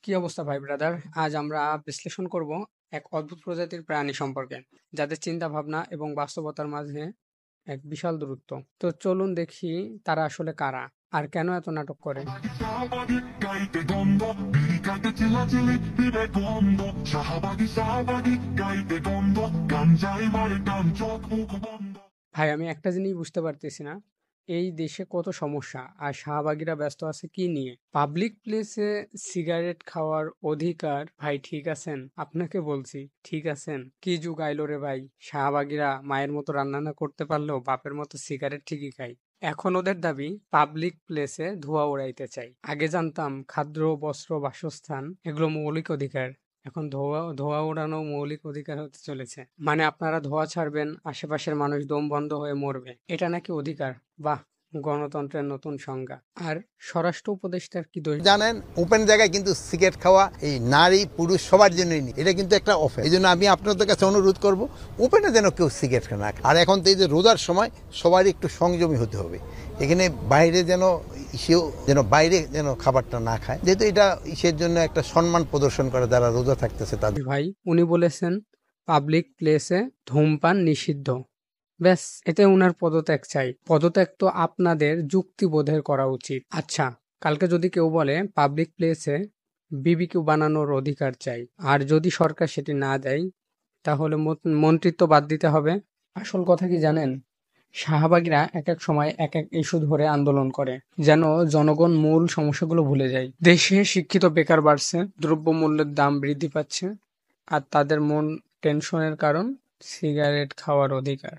কি অবস্থা ভাই ব্রাদার? আজ আমরা বিশ্লেষণ করব এক অদ্ভুত প্রজাতির প্রাণী সম্পর্কে, যাদের চিন্তা ভাবনা এবং বাস্তবতার মাঝে এক বিশাল দূরত্ব। তো চলুন দেখি তারা আসলে কারা আর কেন এত নাটক করে। শাহবাগী গাইতে দ্বন্দ্ব বিড়ি কাটে চিলাচিলি বিবেক বন্ধ শাহবাগী গাইতে দ্বন্দ্ব গাঞ্জাই মারে টান চোখ মুখ বন্ধ। ভাই আমি একটা জিনিস বুঝতে পারতেছি না, এই দেশে কত সমস্যা আর শাহবাগীরা ব্যস্ত আছে কি নিয়ে? পাবলিক প্লেসে সিগারেট খাওয়ার অধিকার, ভাই ঠিক আছেন? আপনাকে বলছি ঠিক আছেন? কি যুগ আইলো রে ভাই! শাহবাগীরা মায়ের মতো রান্না না করতে পারলেও বাপের মতো সিগারেট ঠিকই খায়। এখন ওদের দাবি পাবলিক প্লেসে ধোঁয়া উড়াইতে চাই। আগে জানতাম খাদ্য, বস্ত্র, বাসস্থান এগুলো মৌলিক অধিকার। এখন ধোঁয়া ধোঁয়া ওড়ানো মৌলিক অধিকার হতে চলেছে। মানে আপনারা ধোঁয়া ছাড়বেন, আশেপাশের মানুষ দম বন্ধ হয়ে মরবে, এটা নাকি অধিকার? বাহ, গণতন্ত্রের নতুন সংজ্ঞা। আর স্বরাষ্ট্র উপদেষ্টার কি দোষ? জানেন, ওপেন জায়গায় কিন্তু সিগারেট খাওয়া এই নারী পুরুষ সবার জন্যই নি, এটা কিন্তু একটা অফেন্স। এই জন্য আমি আপনাদের কাছে অনুরোধ করব, ওপেনে যেন কেউ সিগারেট না খায়। আর এখন তো এই যে রোজার সময় সবারই একটু সংযমী হতে হবে। এখানে বাইরে যেন বাইরে খাবারটা না খায়, যেহেতু এটা ইসের জন্য একটা সম্মান প্রদর্শন করে যারা রোজা থাকতেছে তাদের। ভাই উনি বলেছেন পাবলিক প্লেসে ধূমপান নিষিদ্ধ, ব্যাস, এতে উনার পদত্যাগ চাই। পদত্যাগ তো আপনাদের যুক্তিবোধের করা উচিত। আচ্ছা, কালকে যদি কেউ বলে পাবলিক প্লেসে বিবিকিউ বানানোর অধিকার চাই, আর যদি সরকার সেটি না দেয়, তাহলে মন্ত্রিত্ব বাদ দিতে হবে। আসল কথা কি জানেন? শাহবাগীরা এক এক সময় এক এক ইস্যু ধরে আন্দোলন করে, যেন জনগণ মূল সমস্যাগুলো ভুলে যায়। দেশে শিক্ষিত বেকার বাড়ছে, দ্রব্যমূল্যের দাম বৃদ্ধি পাচ্ছে, আর তাদের মন টেনশনের কারণ সিগারেট খাওয়ার অধিকার।